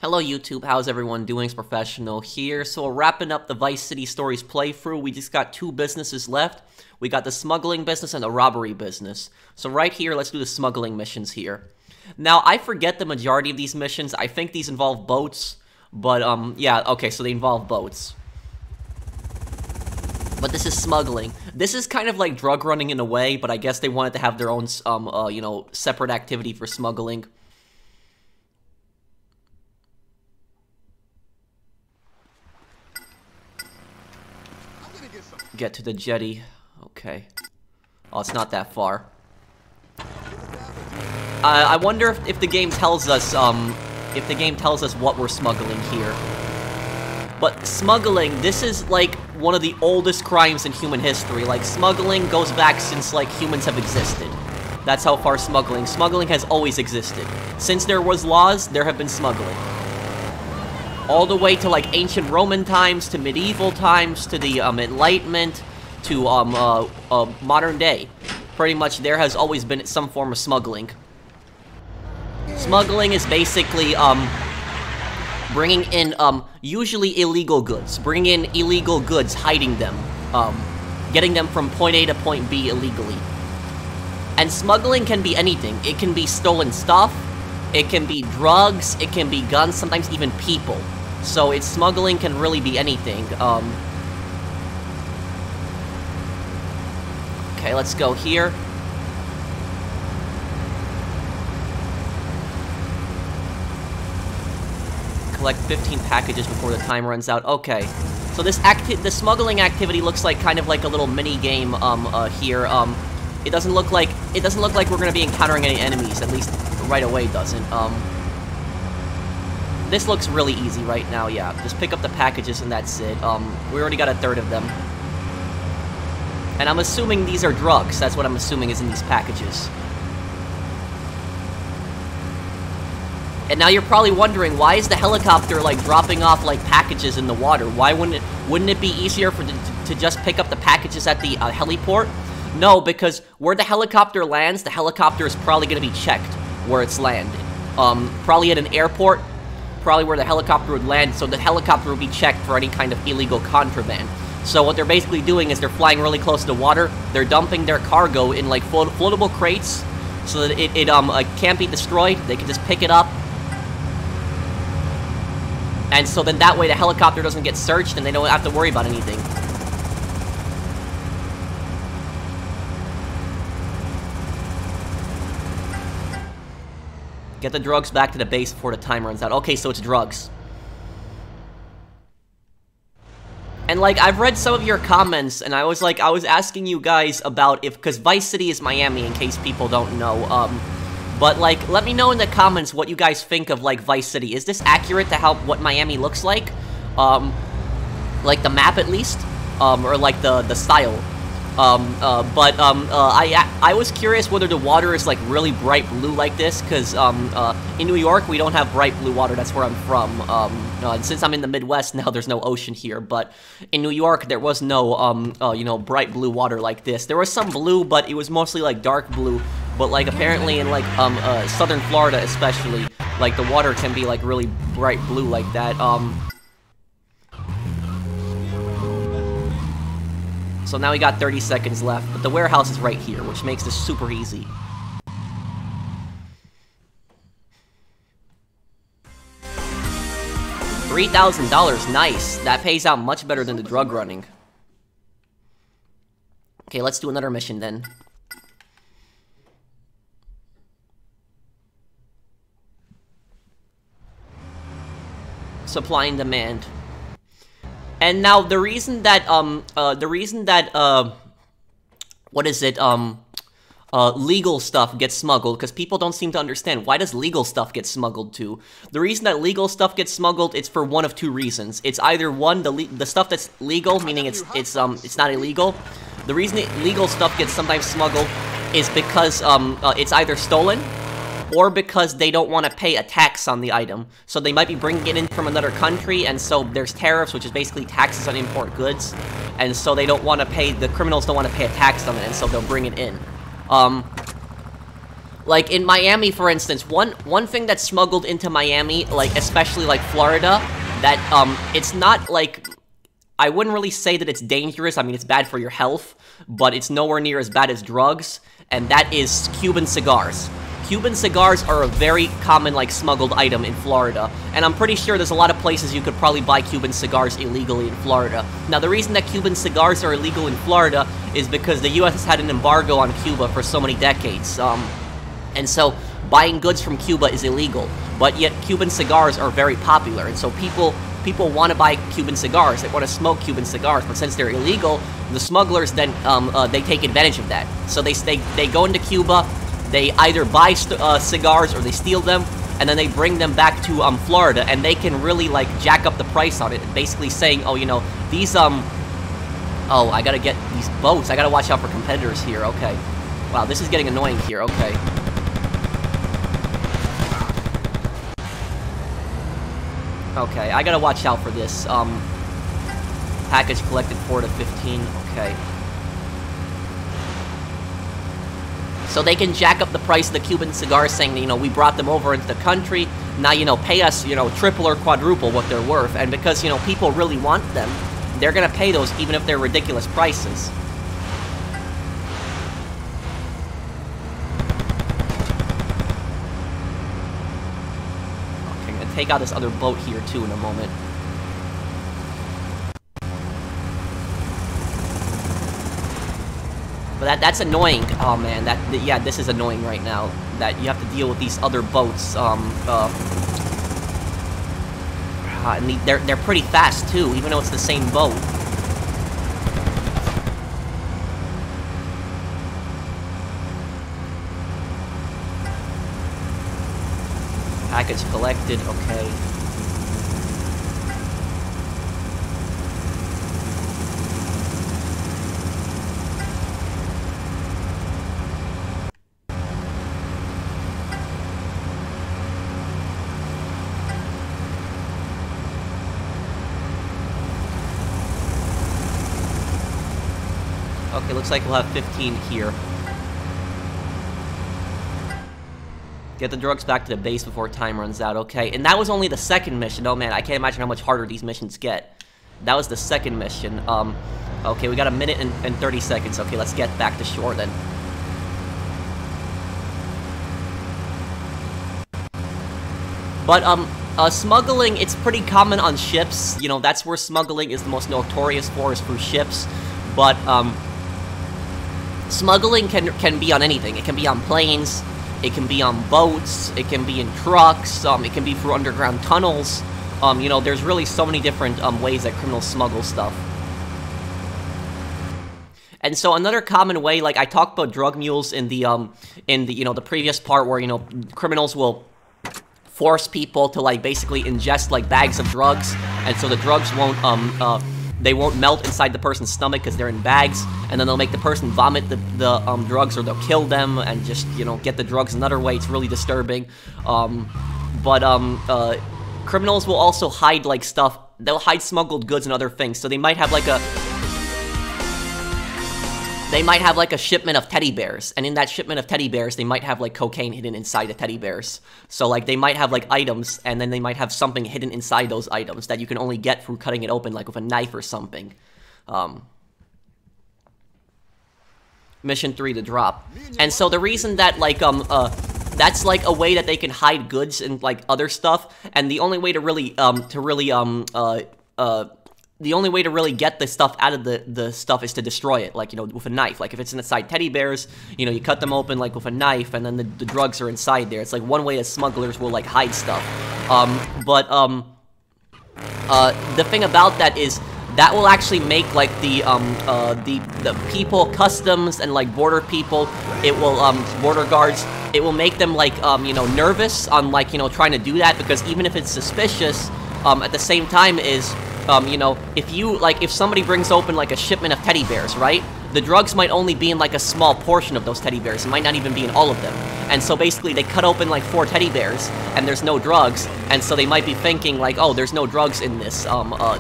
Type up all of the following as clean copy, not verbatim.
Hello YouTube, how's everyone doing? It's Professional here. So we're wrapping up the Vice City Stories playthrough. We just got two businesses left. We got the smuggling business and the robbery business. So right here, let's do the smuggling missions here. Now, I forget the majority of these missions. I think these involve boats. But, yeah, okay, so they involve boats. But this is smuggling. This is kind of like drug running in a way, but I guess they wanted to have their own, separate activity for smuggling. Get to the jetty. Okay. Oh, it's not that far. I wonder if the game tells us, what we're smuggling here. But smuggling, this is, like, one of the oldest crimes in human history. Like, smuggling goes back since, like, humans have existed. That's how far smuggling has always existed. Since there was laws, there have been smuggling. All the way to, like, ancient Roman times, to medieval times, to the, Enlightenment, to, modern day. Pretty much, there has always been some form of smuggling. Smuggling is basically, bringing in, usually illegal goods. Bringing in illegal goods, hiding them, getting them from point A to point B illegally. And smuggling can be anything. It can be stolen stuff, it can be drugs, it can be guns, sometimes even people. So smuggling can really be anything. Okay, let's go here. Collect 15 packages before the time runs out. Okay, so the smuggling activity looks like kind of like a little mini game here. It doesn't look like we're gonna be encountering any enemies, at least right away it doesn't. This looks really easy right now, yeah. Just pick up the packages and that's it. We already got a third of them. And I'm assuming these are drugs. That's what I'm assuming is in these packages. And now you're probably wondering, why is the helicopter, like, dropping off, like, packages in the water? Why wouldn't it be easier to just pick up the packages at the heliport? No, because where the helicopter lands, the helicopter is probably going to be checked where it's landed. Probably at an airport. Probably where the helicopter would land, so the helicopter would be checked for any kind of illegal contraband. So what they're basically doing is they're flying really close to the water, they're dumping their cargo in, like, floatable crates, so that it can't be destroyed, they can just pick it up. And so then that way the helicopter doesn't get searched and they don't have to worry about anything. Get the drugs back to the base before the time runs out. Okay, so it's drugs. And, like, I've read some of your comments, and I was asking you guys about because Vice City is Miami, in case people don't know, but, like, let me know in the comments what you guys think of, like, Vice City. Is this accurate to what Miami looks like? Like, the map, at least? Or, like, the style? I was curious whether the water is, like, really bright blue like this, because, in New York, we don't have bright blue water, that's where I'm from, and since I'm in the Midwest now, there's no ocean here, but in New York, there was no, bright blue water like this. There was some blue, but it was mostly, like, dark blue, but, like, apparently in, like, southern Florida especially, like, the water can be, like, really bright blue like that, So now we got 30 seconds left, but the warehouse is right here, which makes this super easy. $3,000, nice. That pays out much better than the drug running. Okay, let's do another mission then. Supply and demand. And now, the reason that, legal stuff gets smuggled, because people don't seem to understand, why does legal stuff get smuggled too? The reason that legal stuff gets smuggled, it's for one of two reasons. It's either one, the stuff that's legal, meaning it's not illegal. The reason that legal stuff gets sometimes smuggled is because, it's either stolen, or because they don't want to pay a tax on the item. So they might be bringing it in from another country, and so there's tariffs, which is basically taxes on import goods, and so they don't want to pay, the criminals don't want to pay a tax on it, and so they'll bring it in. Like, in Miami, for instance, one thing that's smuggled into Miami, like, especially, like, Florida, that, it's not, like... I wouldn't really say that it's dangerous. I mean, it's bad for your health, but it's nowhere near as bad as drugs, and that is Cuban cigars. Cuban cigars are a very common, like, smuggled item in Florida, and I'm pretty sure there's a lot of places you could probably buy Cuban cigars illegally in Florida. Now, the reason that Cuban cigars are illegal in Florida is because the U.S. has had an embargo on Cuba for so many decades, and so buying goods from Cuba is illegal, but yet Cuban cigars are very popular, and so people want to buy Cuban cigars, they want to smoke Cuban cigars, but since they're illegal, the smugglers then, they take advantage of that. So they go into Cuba, they either buy cigars or they steal them, and then they bring them back to, Florida, and they can really, like, jack up the price on it, basically saying, oh, you know, these, oh, I gotta get these boats, I gotta watch out for competitors here, okay. Wow, this is getting annoying here, okay. Okay, I gotta watch out for this. Package collected 4 to 15. Okay. So they can jack up the price of the Cuban cigars, saying, you know, we brought them over into the country. Now, you know, pay us, you know, triple or quadruple what they're worth. And because, you know, people really want them, they're gonna pay those even if they're ridiculous prices. Take out this other boat here too in a moment. But that's annoying. Oh man, yeah, this is annoying right now. That you have to deal with these other boats. And they're pretty fast too, even though it's the same boat. Package collected, okay. Okay, looks like we'll have 15 here. Get the drugs back to the base before time runs out, okay. And that was only the second mission. Oh man, I can't imagine how much harder these missions get. That was the second mission. Okay, we got a minute and 30 seconds. Okay, let's get back to shore then. But, smuggling, it's pretty common on ships. You know, that's where smuggling is the most notorious for, is through ships. But, smuggling can be on anything. It can be on planes. It can be on boats, it can be in trucks, it can be through underground tunnels. You know, there's really so many different ways that criminals smuggle stuff. And so another common way, like I talked about drug mules in the you know, the previous part where, you know, criminals will force people to, like, basically ingest, like, bags of drugs, and so the drugs won't they won't melt inside the person's stomach because they're in bags, and then they'll make the person vomit the drugs, or they'll kill them and just, you know, get the drugs another way. It's really disturbing. Criminals will also hide, like, stuff. They'll hide smuggled goods and other things. So they might have, like, a shipment of teddy bears, and in that shipment of teddy bears, they might have, like, cocaine hidden inside the teddy bears. So, like, they might have, like, items, and then they might have something hidden inside those items that you can only get through cutting it open, like, with a knife or something. Mission 3 to drop. And so the reason that, like, that's, like, a way that they can hide goods and, like, other stuff, and the only way to really, the only way to really get the stuff out of the stuff is to destroy it, like, you know, with a knife. Like, if it's inside teddy bears, you know, you cut them open, like, with a knife, and then the drugs are inside there. It's, like, one way that smugglers will, like, hide stuff. The thing about that is, that will actually make, like, the people, customs, and, like, border people, it will, border guards, it will make them, like, you know, nervous on, like, you know, trying to do that, because even if it's suspicious, at the same time is, you know, if somebody brings open, like, a shipment of teddy bears, right? The drugs might only be in, like, a small portion of those teddy bears. It might not even be in all of them. And so basically they cut open, like, 4 teddy bears, and there's no drugs, and so they might be thinking, like, oh, there's no drugs in this,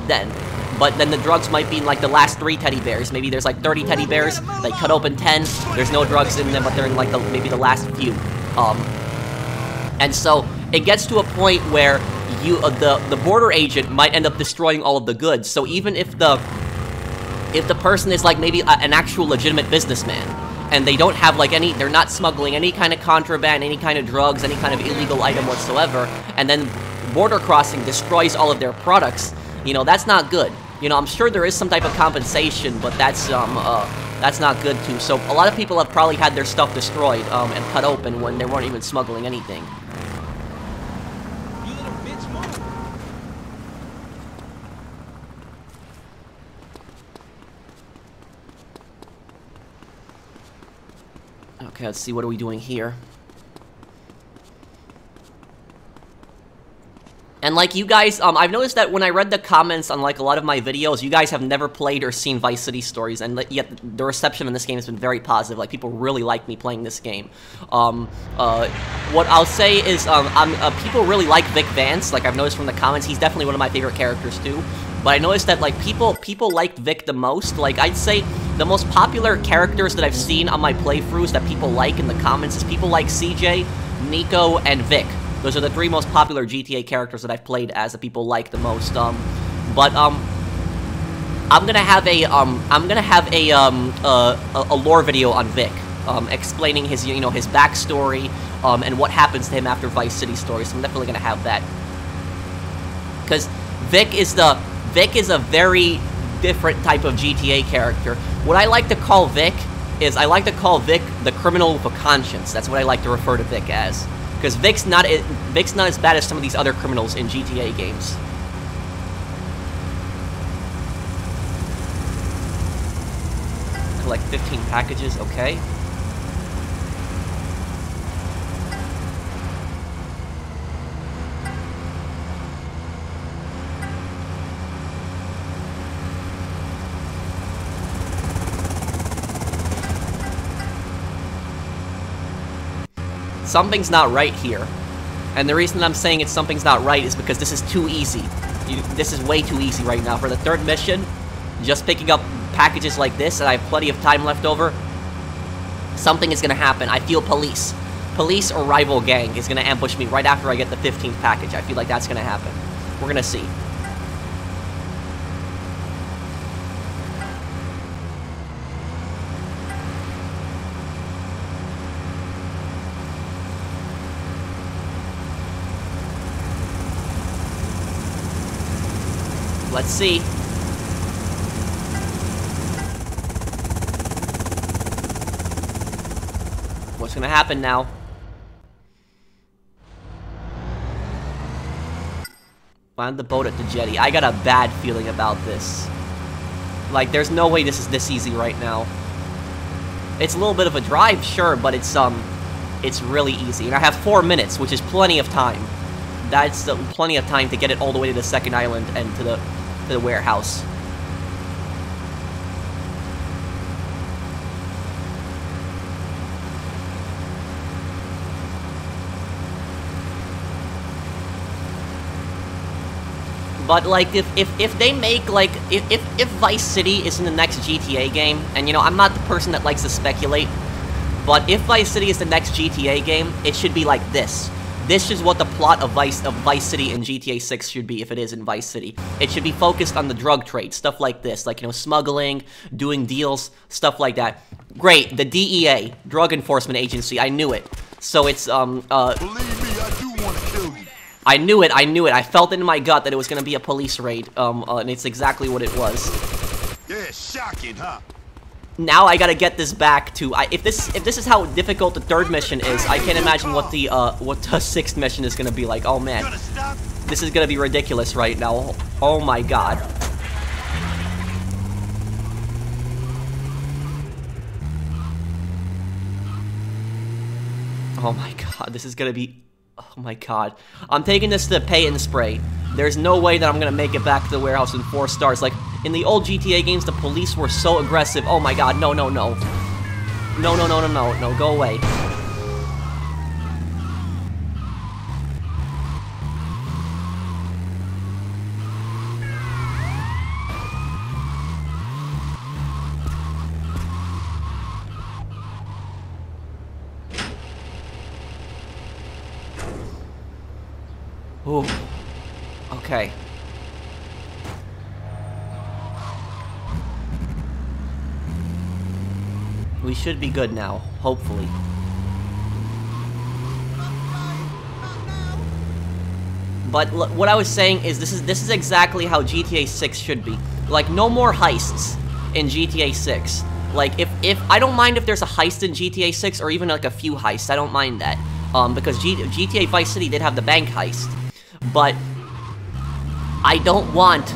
then. But then the drugs might be in, like, the last 3 teddy bears. Maybe there's, like, 30 teddy bears, they cut open 10, there's no drugs in them, but they're in, like, maybe the last few. And so it gets to a point where the border agent might end up destroying all of the goods. So even if the person is like maybe an actual legitimate businessman, and they don't have like they're not smuggling any kind of contraband, any kind of drugs, any kind of illegal item whatsoever, and then border crossing destroys all of their products, you know, that's not good. You know, I'm sure there is some type of compensation, but that's not good too. So a lot of people have probably had their stuff destroyed and cut open when they weren't even smuggling anything. You little bitch, move. Okay, let's see, what are we doing here? And like you guys, I've noticed that when I read the comments on like a lot of my videos, you guys have never played or seen Vice City Stories, and yet the reception in this game has been very positive. Like, people really like me playing this game. What I'll say is, people really like Vic Vance. Like, I've noticed from the comments, he's definitely one of my favorite characters too. But I noticed that like people liked Vic the most. Like, I'd say the most popular characters that I've seen on my playthroughs that people like in the comments is people like CJ, Nico, and Vic. Those are the three most popular GTA characters that I've played as that people like the most. I'm gonna have a lore video on Vic, explaining his his backstory, and what happens to him after Vice City Stories. So I'm definitely gonna have that, because Vic is a very different type of GTA character. What I like to call Vic is the criminal with a conscience. That's what I like to refer to Vic as. Because Vic's not as bad as some of these other criminals in GTA games. Collect 15 packages, okay. Something's not right here. And the reason I'm saying something's not right is because this is too easy. This is way too easy right now. For the third mission, just picking up packages like this, and I have plenty of time left over, something is gonna happen. I feel police. Police or rival gang is gonna ambush me right after I get the 15th package. I feel like that's gonna happen. We're gonna see. Let's see. What's gonna happen now? Find the boat at the jetty. I got a bad feeling about this. Like, there's no way this is this easy right now. It's a little bit of a drive, sure, but it's really easy. And I have 4 minutes, which is plenty of time. That's plenty of time to get it all the way to the second island and to the warehouse. But like, if they make like if Vice City is in the next GTA game, and you know, I'm not the person that likes to speculate, but if Vice City is the next GTA game, it should be like this. This is what the plot of Vice City in GTA 6 should be if it is in Vice City. It should be focused on the drug trade, stuff like this, like, you know, smuggling, doing deals, stuff like that. Great, the DEA, Drug Enforcement Agency, I knew it. So it's, Believe me, I do want to kill you. I knew it, I felt it in my gut that it was gonna be a police raid, and it's exactly what it was. Yeah, shocking, huh? Now I gotta get this back to, if this is how difficult the third mission is, I can't imagine what the sixth mission is gonna be like. Oh man, this is gonna be ridiculous right now. Oh my god. Oh my god, this is gonna be, oh my god. I'm taking this to Pay and Spray. There's no way that I'm gonna make it back to the warehouse in 4 stars. Like, in the old GTA games, the police were so aggressive. Oh my god, no, no, no. No, no, no, no, no, no, go away. Ooh. Okay. We should be good now, hopefully. But what I was saying is this is exactly how GTA 6 should be. Like, no more heists in GTA 6. Like, if I don't mind if there's a heist in GTA 6 or even like a few heists. I don't mind that. Because GTA Vice City did have the bank heist. But I don't want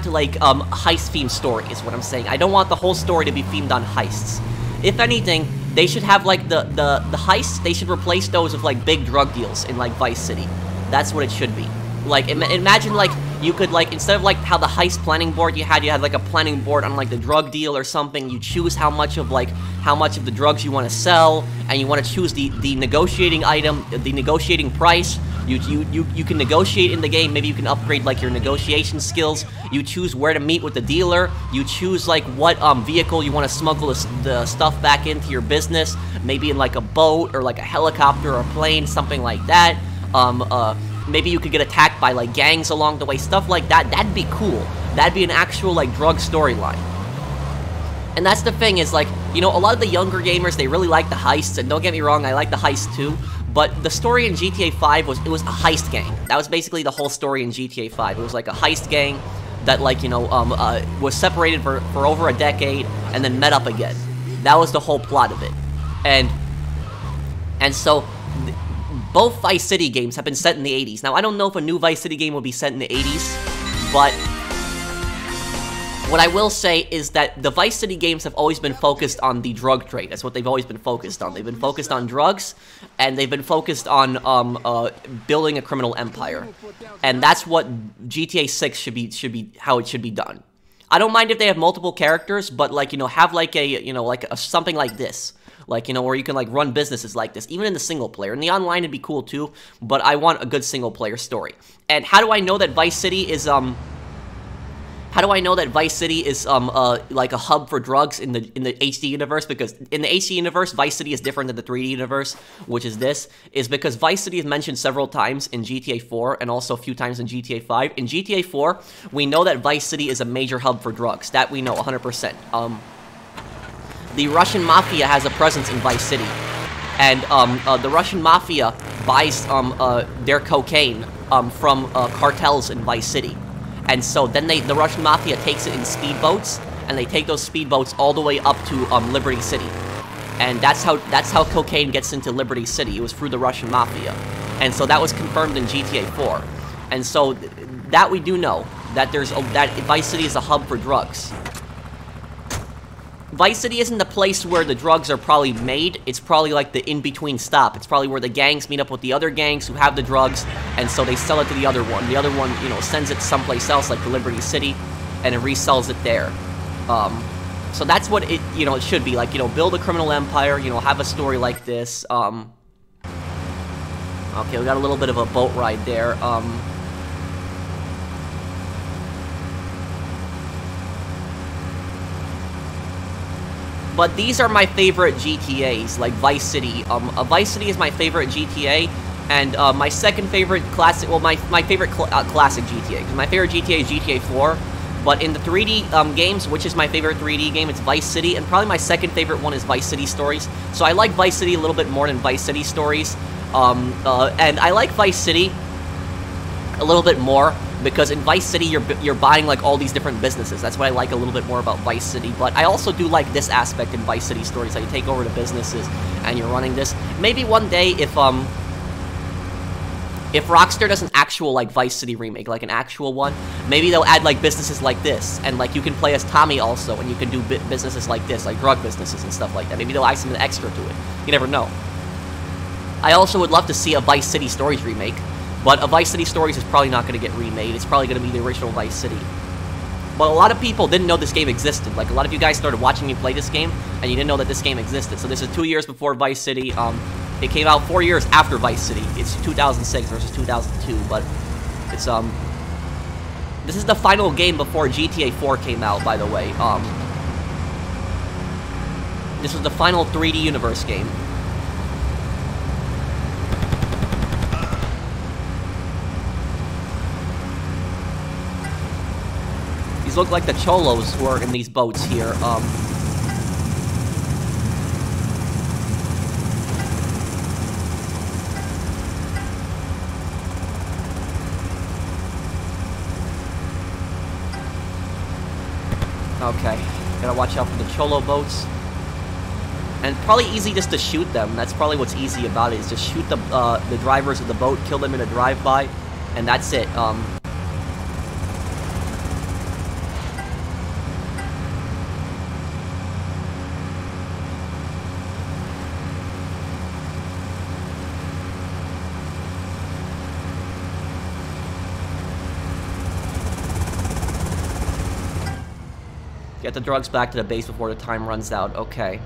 like heist themed story is what I'm saying. I don't want the whole story to be themed on heists. If anything, they should have like the heists, they should replace those with like big drug deals in like Vice City. That's what it should be. Like imagine like you could like, instead of like how the heist planning board you had like a planning board on like the drug deal or something. You choose how much of the drugs you want to sell, and you want to choose the negotiating item, the negotiating price. You can negotiate in the game. Maybe you can upgrade like your negotiation skills. You choose where to meet with the dealer. You choose like what vehicle you want to smuggle the stuff back into your business. Maybe in like a boat or like a helicopter or a plane, something like that. Maybe you could get attacked by like gangs along the way, stuff like that. That'd be cool. That'd be an actual like drug storyline. And that's the thing is like, you know, a lot of the younger gamers, they really like the heists, and don't get me wrong, I like the heist too. But the story in GTA 5 was a heist gang. That was basically the whole story in GTA 5. It was like a heist gang that like, you know, was separated for over a decade and then met up again. That was the whole plot of it. And so both Vice City games have been set in the 80s. Now, I don't know if a new Vice City game will be set in the 80s, but what I will say is that the Vice City games have always been focused on the drug trade. That's what they've always been focused on. They've been focused on drugs, and they've been focused on building a criminal empire. And that's what GTA 6 should be how it should be done. I don't mind if they have multiple characters, but like, you know, have like a, you know, like something like this. Like, you know, where you can like run businesses like this, even in the single player. In the online, it'd be cool too, but I want a good single player story. And how do I know that Vice City is like a hub for drugs in the HD universe? Because in the HD universe, Vice City is different than the 3D universe, which is this, is because Vice City is mentioned several times in GTA 4 and also a few times in GTA 5. In GTA 4, we know that Vice City is a major hub for drugs. That we know 100%. The Russian Mafia has a presence in Vice City, and the Russian Mafia buys their cocaine from cartels in Vice City. And so then the Russian Mafia takes it in speedboats, and they take those speedboats all the way up to Liberty City. And that's how cocaine gets into Liberty City. It was through the Russian Mafia. And so that was confirmed in GTA 4. And so that we do know, that that Vice City is a hub for drugs. Vice City isn't the place where the drugs are probably made. It's probably like the in-between stop. It's probably where the gangs meet up with the other gangs who have the drugs, and so they sell it to the other one. The other one, you know, sends it someplace else, like the Liberty City, and it resells it there. So that's what it, you know, it should be. Like, you know, build a criminal empire, you know, have a story like this. Okay, we got a little bit of a boat ride there. But these are my favorite GTAs, like Vice City. Vice City is my favorite GTA, and my second favorite classic, well, my favorite classic GTA, because my favorite GTA is GTA 4, but in the 3D games, which is my favorite 3D game, it's Vice City, and probably my second favorite one is Vice City Stories. So I like Vice City a little bit more than Vice City Stories, and I like Vice City a little bit more, because in Vice City, you're buying, like, all these different businesses. That's what I like a little bit more about Vice City. But I also do like this aspect in Vice City Stories, how you take over the businesses and you're running this. Maybe one day, if Rockstar does an actual, like, Vice City remake, like an actual one, maybe they'll add, like, businesses like this. And, like, you can play as Tommy also, and you can do businesses like this, like drug businesses and stuff like that. Maybe they'll add something extra to it. You never know. I also would love to see a Vice City Stories remake. But a Vice City Stories is probably not going to get remade. It's probably going to be the original Vice City. But a lot of people didn't know this game existed. Like, a lot of you guys started watching me play this game, and you didn't know that this game existed. So this is 2 years before Vice City. It came out 4 years after Vice City. It's 2006 versus 2002, but it's, this is the final game before GTA 4 came out, by the way. This was the final 3D universe game. These look like the cholos who are in these boats here. Okay, gotta watch out for the cholo boats. And probably easy just to shoot them. That's probably what's easy about it, is just shoot the drivers of the boat, kill them in a drive-by, and that's it. Get the drugs back to the base before the time runs out. Okay.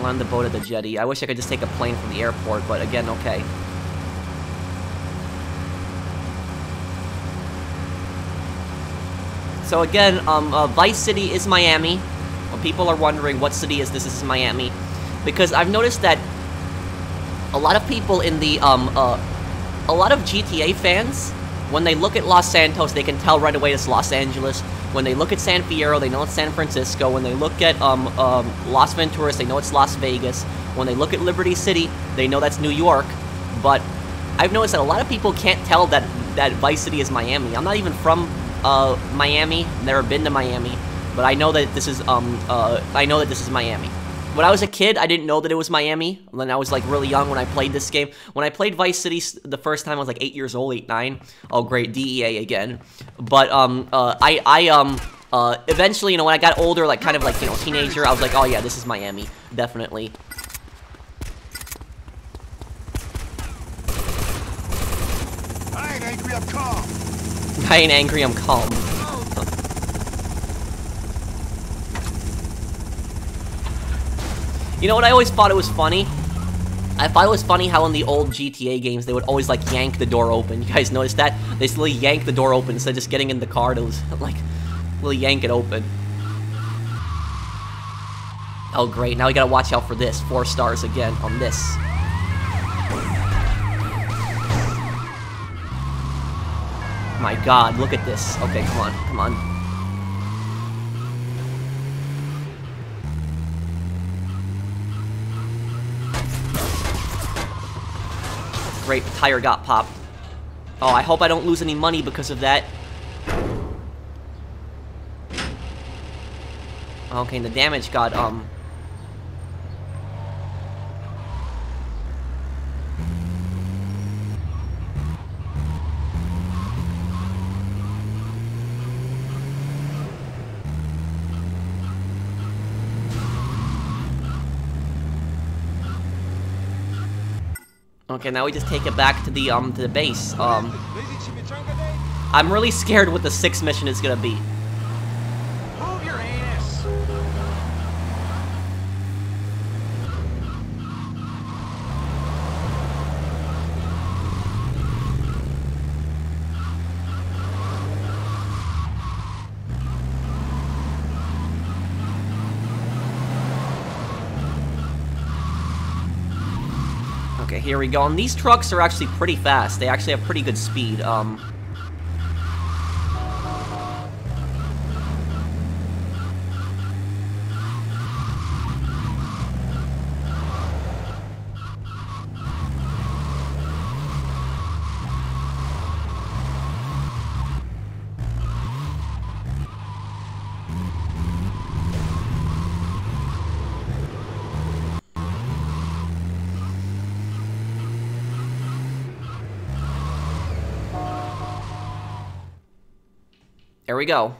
Land the boat at the jetty. I wish I could just take a plane from the airport, but again, okay. So again, Vice City is Miami. When people are wondering what city is this is Miami. Because I've noticed that a lot of people in the, a lot of GTA fans, when they look at Los Santos, they can tell right away it's Los Angeles. When they look at San Fierro, they know it's San Francisco. When they look at Las Venturas, they know it's Las Vegas. When they look at Liberty City, they know that's New York. But I've noticed that a lot of people can't tell that Vice City is Miami. I'm not even from Miami. Never been to Miami, but I know that this is Miami. When I was a kid, I didn't know that it was Miami. When I was like really young when I played this game. When I played Vice City the first time, I was like 8 years old, 8, 9. Oh great, DEA again. But eventually, you know, when I got older, like kind of like, you know, teenager, I was like, oh yeah, this is Miami, definitely. I ain't angry, I'm calm. I ain't angry, I'm calm. You know what, I always thought it was funny? I thought it was funny how in the old GTA games, they would always, like, yank the door open. You guys notice that? They slowly yank the door open instead of just getting in the car to, like, really yank it open. Oh, great. Now we gotta watch out for this. 4 stars again on this. My god, look at this. Okay, come on, come on. Great, the tire got popped. Oh, I hope I don't lose any money because of that. Okay, the damage got, Okay, now we just take it back to the base. I'm really scared what the 6th mission is gonna be. Move your anus. Okay, here we go. And these trucks are actually pretty fast. They actually have pretty good speed. There we go.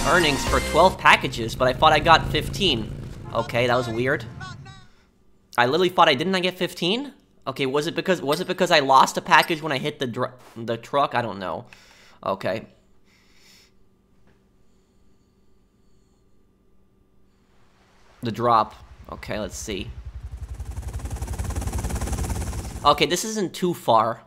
Earnings for 12 packages, but I thought I got 15. Okay, that was weird. I literally thought didn't I get 15? Okay, was it because I lost a package when I hit the truck? I don't know. Okay. The drop. Okay, let's see. Okay, this isn't too far.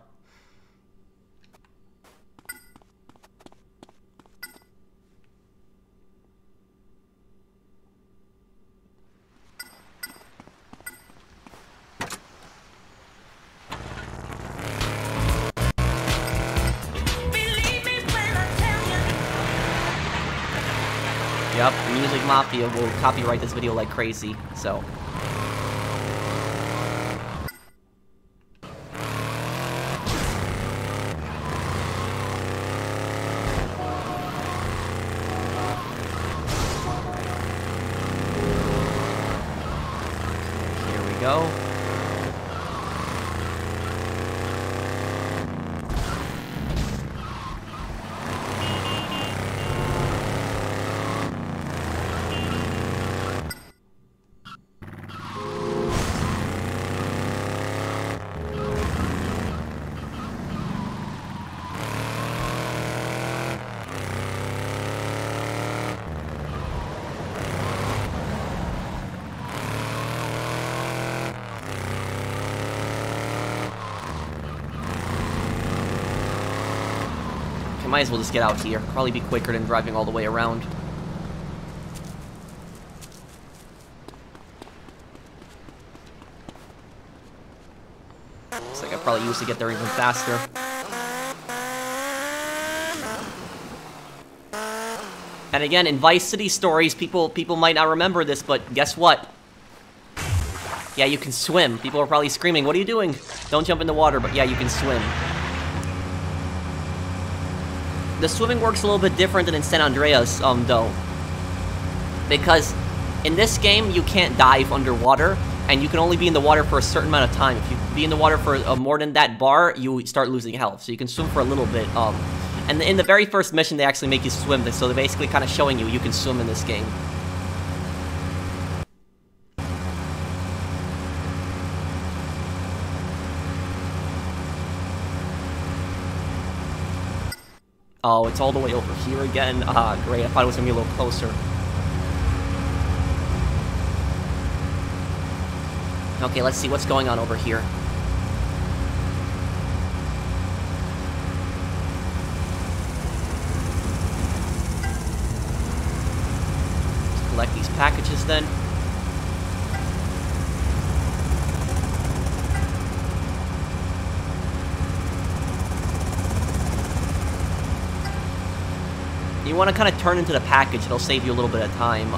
Music Mafia will copyright this video like crazy, so... Here we go. Might as well just get out here. Probably be quicker than driving all the way around. Looks like I probably used to get there even faster. And again, in Vice City stories, people might not remember this, but guess what? Yeah, you can swim. People are probably screaming, "What are you doing? Don't jump in the water," but yeah, you can swim. The swimming works a little bit different than in San Andreas, though. Because in this game, you can't dive underwater, and you can only be in the water for a certain amount of time. If you be in the water for more than that bar, you start losing health. So you can swim for a little bit. And in the very first mission, they actually make you swim, so they're basically kind of showing you can swim in this game. Oh, it's all the way over here again. Ah, great. I thought it was going to be a little closer. Okay, let's see what's going on over here. Let's collect these packages then. You want to kind of turn into the package, it'll save you a little bit of time.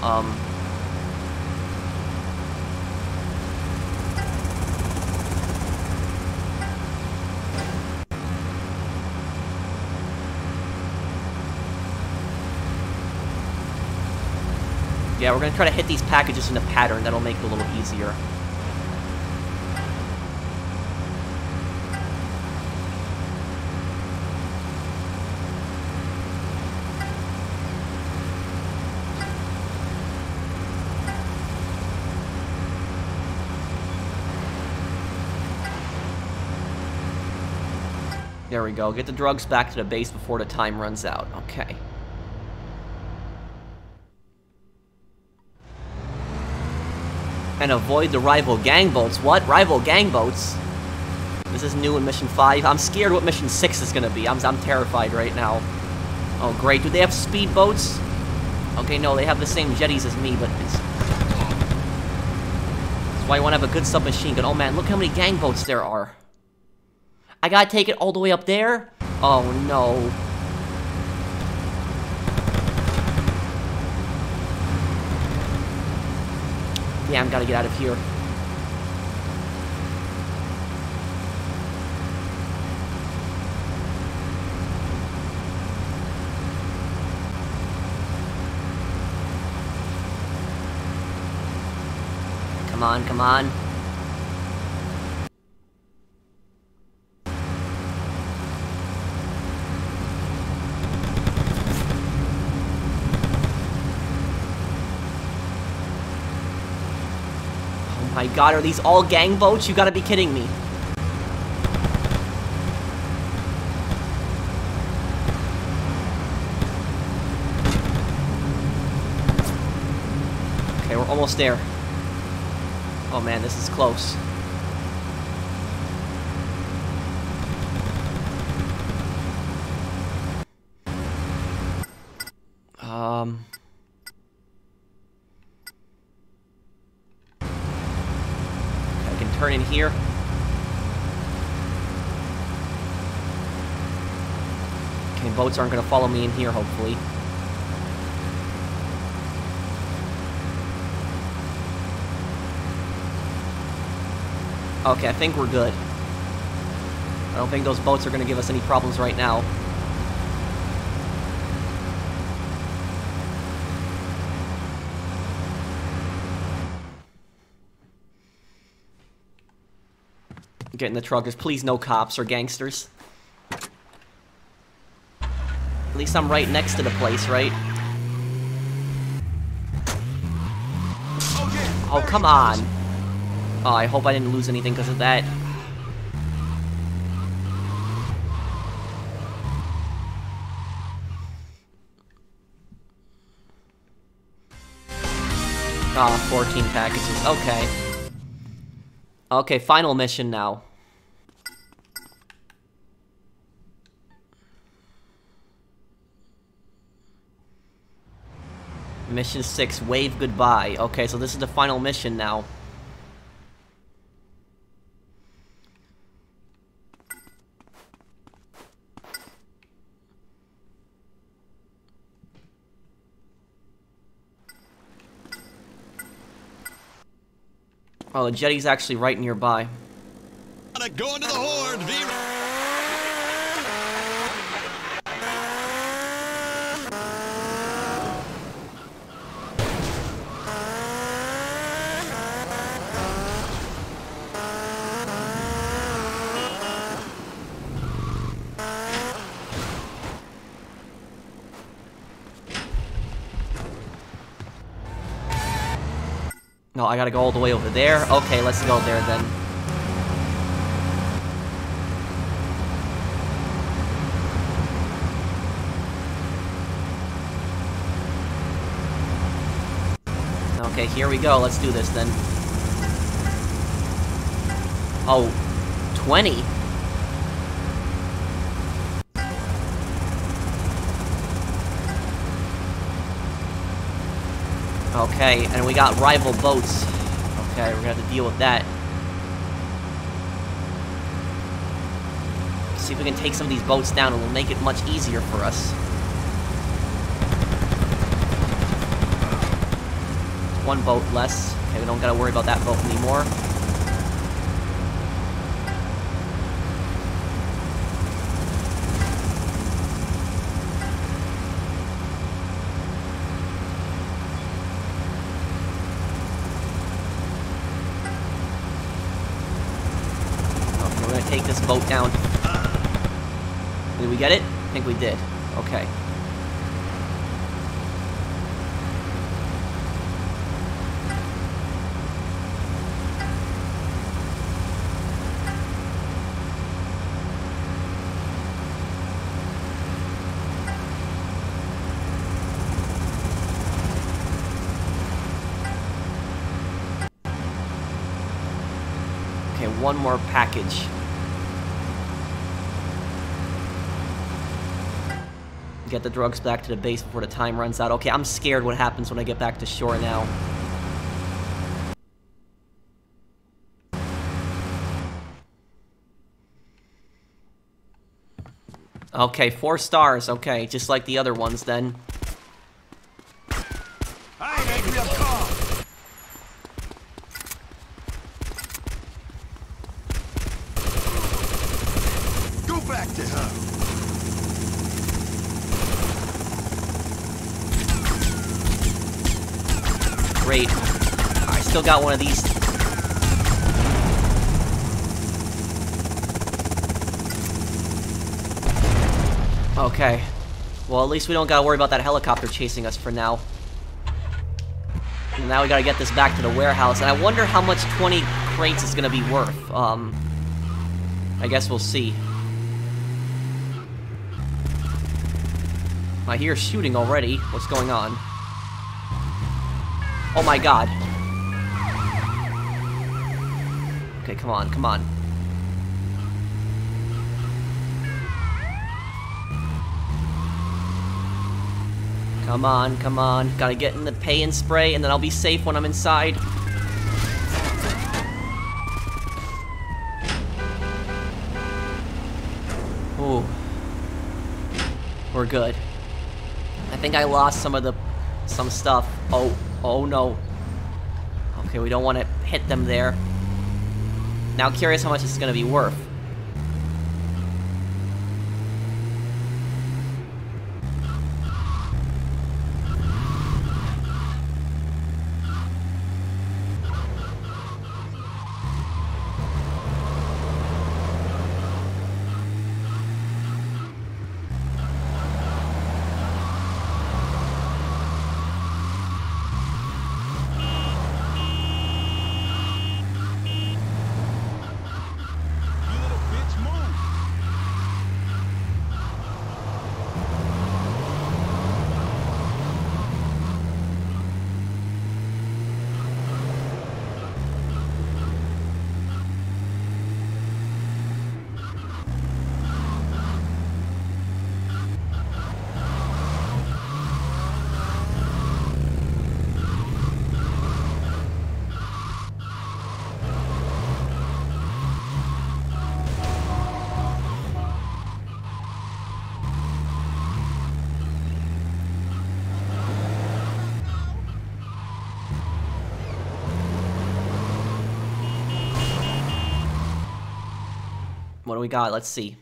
Yeah, we're going to try to hit these packages in a pattern, that'll make it a little easier. There we go. Get the drugs back to the base before the time runs out. Okay. And avoid the rival gang boats. What? Rival gang boats? This is new in Mission 5. I'm scared what Mission 6 is gonna be. I'm terrified right now. Oh, great. Do they have speed boats? Okay, no, they have the same jetties as me, but it's... That's why I want to have a good submachine gun. Oh man, look how many gang boats there are. I gotta take it all the way up there? Oh no. Damn, gotta get out of here. Come on, come on. My god, are these all gang boats? You gotta be kidding me. Okay, we're almost there. Oh man, this is close. Turn in here. Okay, boats aren't going to follow me in here, hopefully. Okay, I think we're good. I don't think those boats are going to give us any problems right now. Get in the truckers. Please no cops or gangsters. At least I'm right next to the place, right? Oh, come on. Oh, I hope I didn't lose anything because of that. Oh, 14 packages. Okay. Okay, final mission now. Mission 6, wave goodbye. Okay, so this is the final mission now. Oh, the jetty's actually right nearby. Go into the horde, No, I gotta go all the way over there. Okay, let's go there then. Okay, here we go. Let's do this then. Oh, 20? Okay, and we got rival boats. Okay, we're gonna have to deal with that. See if we can take some of these boats down, and it'll make it much easier for us. One boat less. Okay, we don't gotta worry about that boat anymore. Take this boat down. Did we get it? I think we did. Okay. Okay, one more package. Get the drugs back to the base before the time runs out. Okay, I'm scared what happens when I get back to shore now. Okay, 4 stars. Okay, just like the other ones then. I ain't angry, I'm calm. Go back to her. Great. I still got one of these. Okay. Well, at least we don't gotta worry about that helicopter chasing us for now. And now we gotta get this back to the warehouse, and I wonder how much 20 crates is gonna be worth. I guess we'll see. I hear shooting already. What's going on? Oh my god. Okay, come on, come on. Come on, come on. Gotta get in the pay and spray, and then I'll be safe when I'm inside. Ooh. We're good. I think I lost some stuff. Oh no. Okay, we don't want to hit them there. Now curious how much it's gonna be worth. What do we got? Let's see.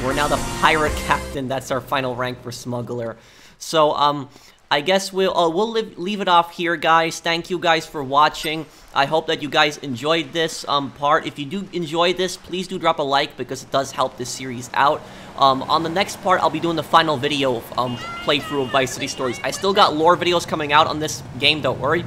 We're now the pirate captain. That's our final rank for smuggler. So, I guess we'll leave it off here, guys. Thank you guys for watching. I hope that you guys enjoyed this part. If you do enjoy this, please do drop a like because it does help this series out. On the next part, I'll be doing the final video playthrough of Vice City Stories. I still got lore videos coming out on this game, don't worry.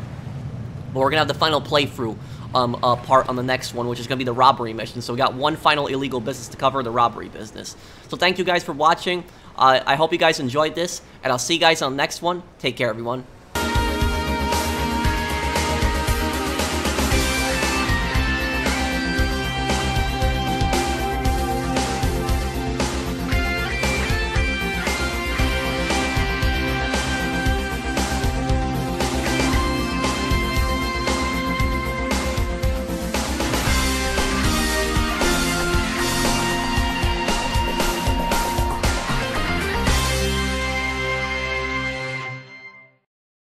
But we're gonna have the final playthrough part on the next one, which is gonna be the robbery mission. So we got one final illegal business to cover, the robbery business. So thank you guys for watching. I hope you guys enjoyed this, and I'll see you guys on the next one. Take care, everyone.